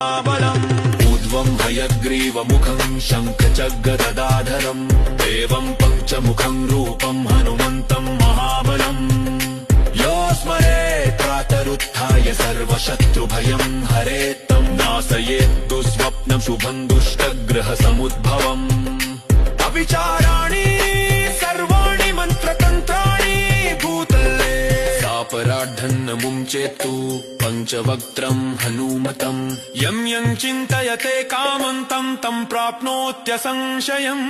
बलम् ऊर्ध्वं हयग्रीवमुखं शङ्खचक्रगदाधरम् देवं पञ्चमुखं रूपं हनुमन्तं महाबलम् यो स्मरेत् प्रातरुत्थाय सर्वशत्रुभयं हरेत् तं नाशयेत् दुःस्वप्नं शुभं दुष्टग्रहसमुद्भवम् अविचाराणि सर्वाणि मन्त्रतन्त्राणि भूतले सापराढ्यन्न मुञ्चेत्तु पञ्चवक्त्रं हनूमतं यं यं चिन्तयते कामं तं तं प्राप्नोत्यसंशयम्।